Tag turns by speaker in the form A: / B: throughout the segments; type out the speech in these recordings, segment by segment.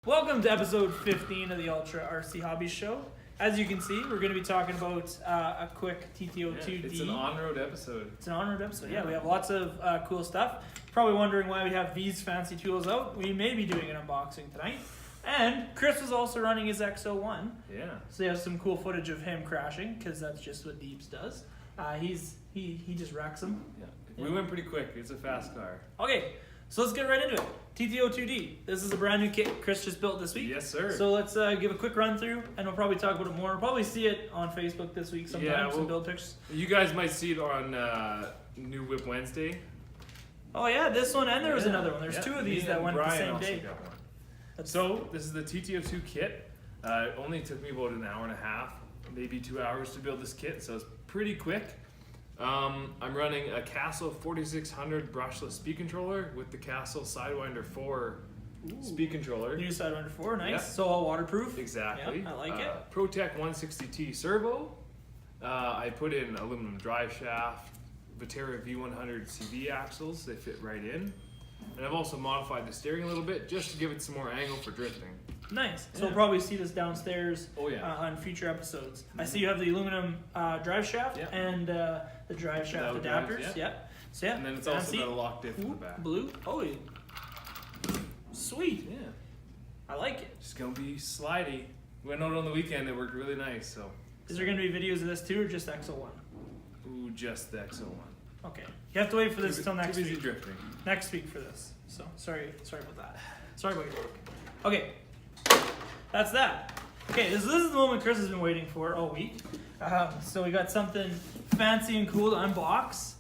A: Welcome to episode 15 of the Ultra RC Hobbies Show. As you can see, we're going to be talking about a quick TTO2D.
B: It's an on-road episode.
A: It's an on-road episode, yeah. We have lots of cool stuff. Probably wondering why we have these fancy tools out. We may be doing an unboxing tonight. And Chris was also running his XO1.
B: Yeah.
A: So you have some cool footage of him crashing, because that's just what Deeps does. He just wrecks them.
B: Yeah. We went pretty quick. It's a fast car.
A: Okay, so let's get right into it. TTO2D. This is a brand new kit Chris just built this week.
B: Yes, sir.
A: So let's give a quick run through, and we'll probably talk about it more. We'll probably see it on Facebook this week sometime.
B: Yeah,
A: some build pictures.
B: You guys might see it on New Whip Wednesday.
A: Oh yeah, this one, and there was another one. There's two of these that went the same day.
B: So this is the TTO2 kit. It only took me about an hour and a half, maybe 2 hours to build this kit, so it's pretty quick. I'm running a Castle 4600 brushless speed controller with the Castle Sidewinder 4 speed controller.
A: New Sidewinder 4, nice.
B: Yep.
A: So all waterproof.
B: Exactly.
A: Yep, I like it.
B: ProTech 160T servo. I put in aluminum drive shaft, Viterra V100 CV axles. They fit right in. And I've also modified the steering a little bit just to give it some more angle for drifting.
A: Nice. So we'll probably see this downstairs on future episodes.
B: Mm-hmm.
A: I see you have the aluminum drive shaft and the drive shaft adapters. Yep. So yeah.
B: And then it's also got a lock diff in the back.
A: Blue. Oh, sweet.
B: Yeah.
A: I like it.
B: Just gonna be slidey. Went out on the weekend. It worked really nice. So.
A: Is there gonna be videos of this too, or just XO1?
B: Ooh, just the XO1.
A: Okay. You have to wait for this until next week.
B: Too busy drifting.
A: Next week for this. So sorry about that. Sorry about your work. Okay. That's that. Okay, this is the moment Chris has been waiting for all week. So we got something fancy and cool to unbox.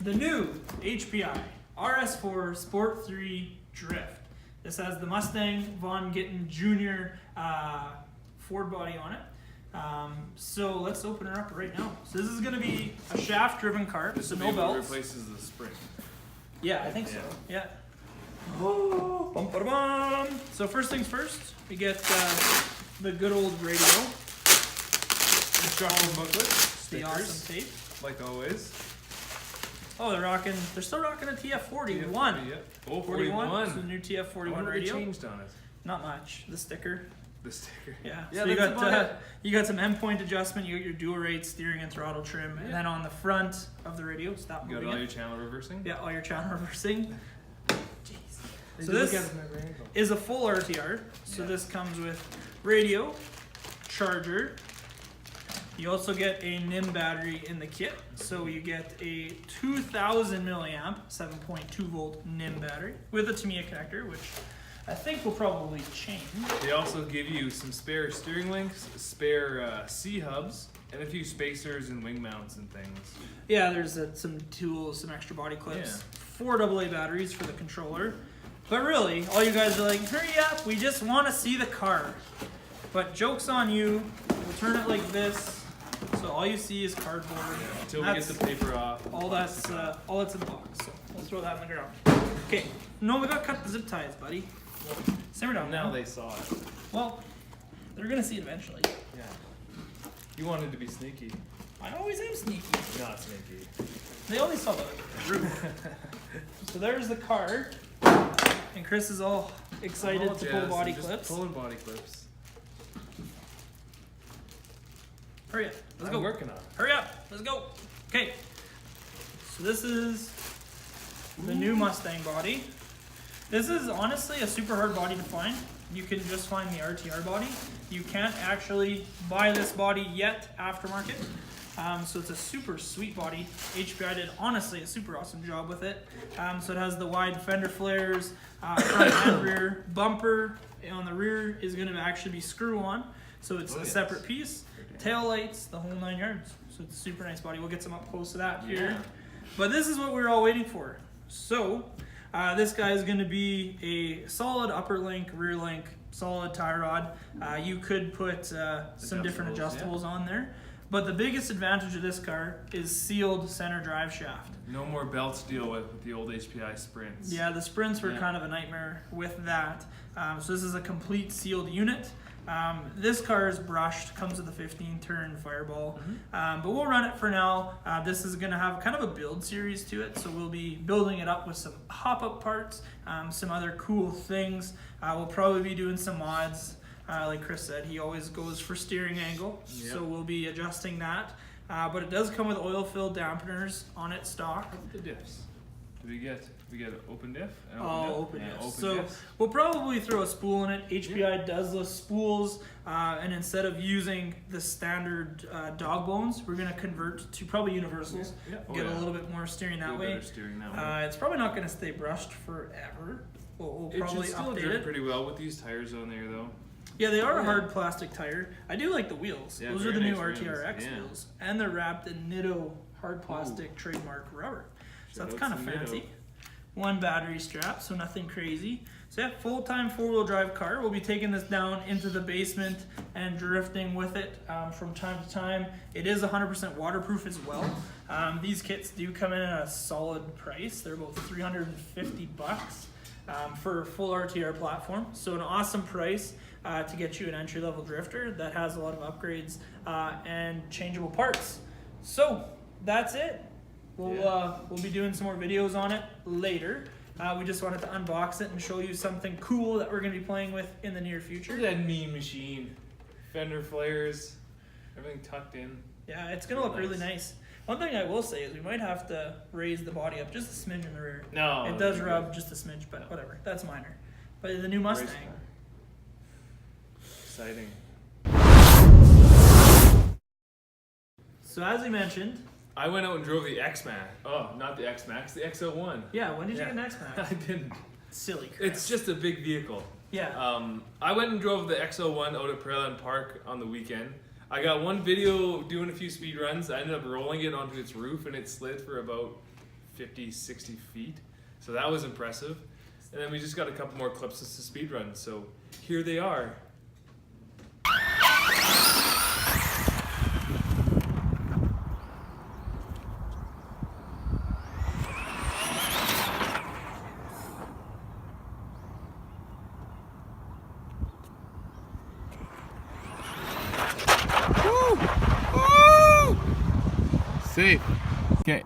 A: The new HPI RS4 Sport 3 Drift. This has the Mustang Vaughn Gittin Jr. Ford body on it. So let's open her up right now. So this is going to be a shaft-driven car, so no belts.
B: Replaces the spring.
A: Yeah, I think so. Yeah. Oh, bum, ba, bum. So first things first, we get the good old radio.
B: Instruction booklet.
A: The awesome tape.
B: Like always.
A: Oh, they're still rocking a TF41.
B: Yep. Oh,
A: 41. So the new TF41 radio.
B: What changed on it?
A: Not much. The sticker.
B: The sticker.
A: Yeah.
B: Yeah,
A: So you got some endpoint adjustment. You got your dual rate steering and throttle trim, and then on the front of the radio, stop moving.
B: You got all your channel reversing.
A: Yeah, all your channel reversing. Jeez. So this is a full RTR. So this comes with radio, charger. You also get a NIM battery in the kit. So you get a 2000 milliamp 7.2 volt NIM battery with a Tamiya connector, which I think will probably change.
B: They also give you some spare steering links, spare C-hubs, and a few spacers and wing mounts and things.
A: Yeah, there's some tools, some extra body clips. 4 AA batteries for the controller. But really, all you guys are like, hurry up, we just want to see the car. But joke's on you, we'll turn it like this, so all you see is cardboard.
B: Until we get the paper off.
A: All that's in the box, so let's throw that in the ground. Okay, no, we gotta cut the zip ties, buddy. Simmer down
B: now. They saw it.
A: Well, they're gonna see it eventually.
B: Yeah. You wanted to be sneaky.
A: I always am sneaky.
B: Not sneaky.
A: They only saw the roof. So there's the car. And Chris is all excited to pull body clips.
B: Pulling body clips.
A: Hurry up. Let's go.
B: I'm working on it.
A: Hurry up. Let's go. Okay. So this is the new Mustang body. This is honestly a super hard body to find. You can just find the RTR body. You can't actually buy this body yet aftermarket. So it's a super sweet body. HPI did honestly a super awesome job with it. So it has the wide fender flares, front and rear bumper. On the rear is going to actually be screw-on, so it's a separate piece. Tail lights, the whole 9 yards. So it's a super nice body. We'll get some up close to that here. But this is what we were all waiting for. So this guy is going to be a solid upper link, rear link, solid tie rod. You could put some different adjustables on there. But the biggest advantage of this car is sealed center drive shaft.
B: No more belts to deal with the old HPI Sprints.
A: Yeah, the Sprints were kind of a nightmare with that. So this is a complete sealed unit. This car is brushed, comes with a 15 turn Fireball, but we'll run it for now. This is going to have kind of a build series to it, so we'll be building it up with some hop-up parts, some other cool things. We'll probably be doing some mods. Like Chris said, he always goes for steering angle, so we'll be adjusting that. But it does come with oil-filled dampeners on its stock.
B: The diffs. Do we get an open diff?
A: Open diff.
B: Open
A: So
B: diffs.
A: we'll probably throw a spool in it. HPI does list spools, and instead of using the standard dog bones, we're going to convert to probably universals. Get a little bit more steering that way. It's probably not going to stay brushed forever. We'll probably
B: it should still
A: update
B: drift
A: it.
B: pretty well with these tires on there, though.
A: Yeah, they are a hard plastic tire. I do like the wheels.
B: Yeah,
A: Those are the
B: very
A: new
B: nice rims.
A: RTRX
B: Yeah.
A: wheels, and they're wrapped in Nitto hard plastic trademark rubber. So that's kind of fancy. One battery strap, so nothing crazy. So yeah, full-time four-wheel drive car. We'll be taking this down into the basement and drifting with it from time to time. It is 100% waterproof as well. These kits do come in at a solid price. They're about $350 for a full RTR platform. So an awesome price to get you an entry-level drifter that has a lot of upgrades and changeable parts. So that's it. We'll be doing some more videos on it later. We just wanted to unbox it and show you something cool that we're going to be playing with in the near future.
B: Look at that mean machine. Fender flares, everything tucked in.
A: Yeah, it's going to look really nice. One thing I will say is we might have to raise the body up just a smidge in the rear.
B: No.
A: It does rub just a smidge, but whatever. That's minor. But the new Mustang.
B: Exciting.
A: So as we mentioned,
B: I went out and drove the X-Max. Oh, not the X-Max, the XO1.
A: yeah, when did you get an X-Max?
B: I didn't.
A: Silly crap.
B: It's just a big vehicle.
A: Yeah.
B: I went and drove the XO1 out at Pearland Park on the weekend. I got one video doing a few speed runs. I ended up rolling it onto its roof and it slid for about 50, 60 feet. So that was impressive. And then we just got a couple more clips of the speed runs. So here they are. Safe. Okay.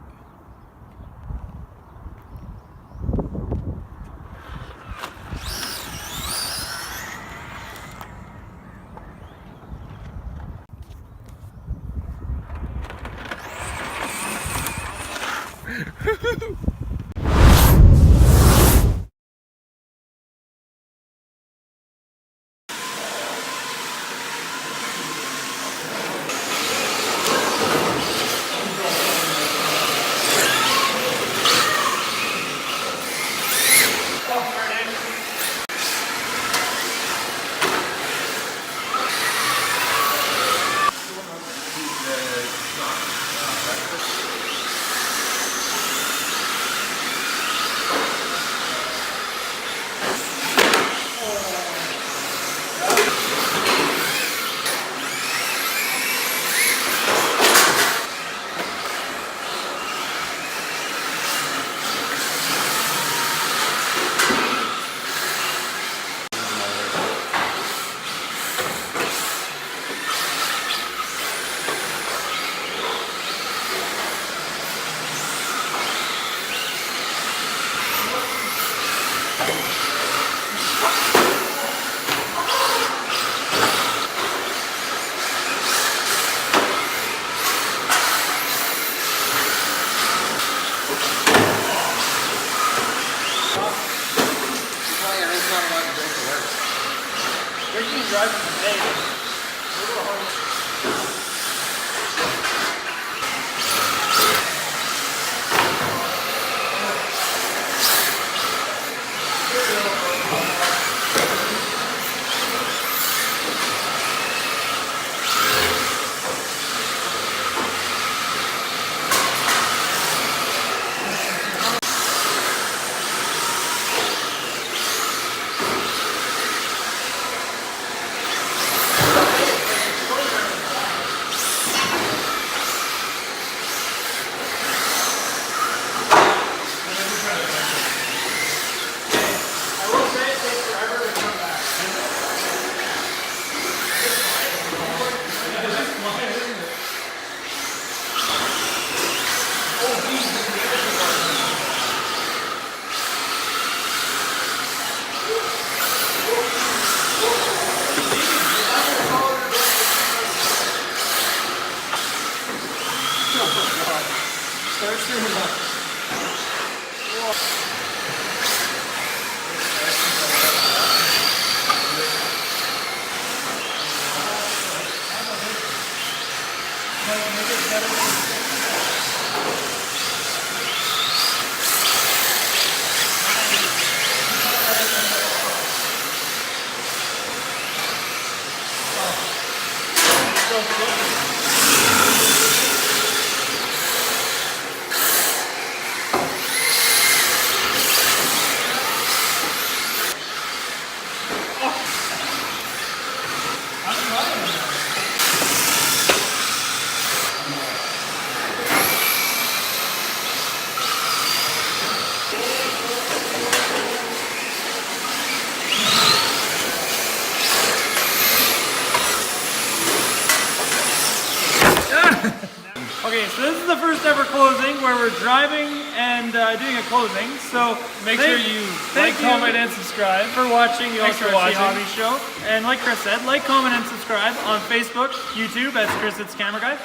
A: Okay, so this is the first ever closing where we're driving and doing a closing. So
B: Make sure you like, comment, and subscribe.
A: for watching the
B: Thanks for
A: Ultra
B: watching.
A: Hobbies Show. And like Chris said, like, comment, and subscribe on Facebook, YouTube, that's Chris It's Camera Guy,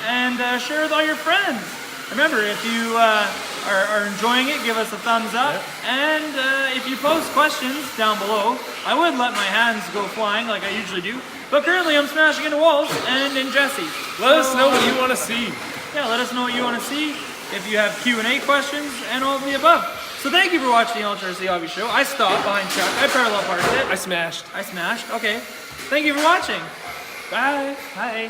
A: and share with all your friends. Remember, if you are enjoying it, give us a thumbs up.
B: Yep.
A: And if you post questions down below, I would let my hands go flying like I usually do. But currently I'm smashing into walls and in Jesse.
B: Let us know what you want to see.
A: Yeah, let us know what you want to see. If you have Q&A questions and all of the above. So thank you for watching the Ultra Hobbies Show. I stopped behind Chuck. I parallel parked it.
B: I smashed.
A: I smashed. Okay. Thank you for watching. Bye. Bye.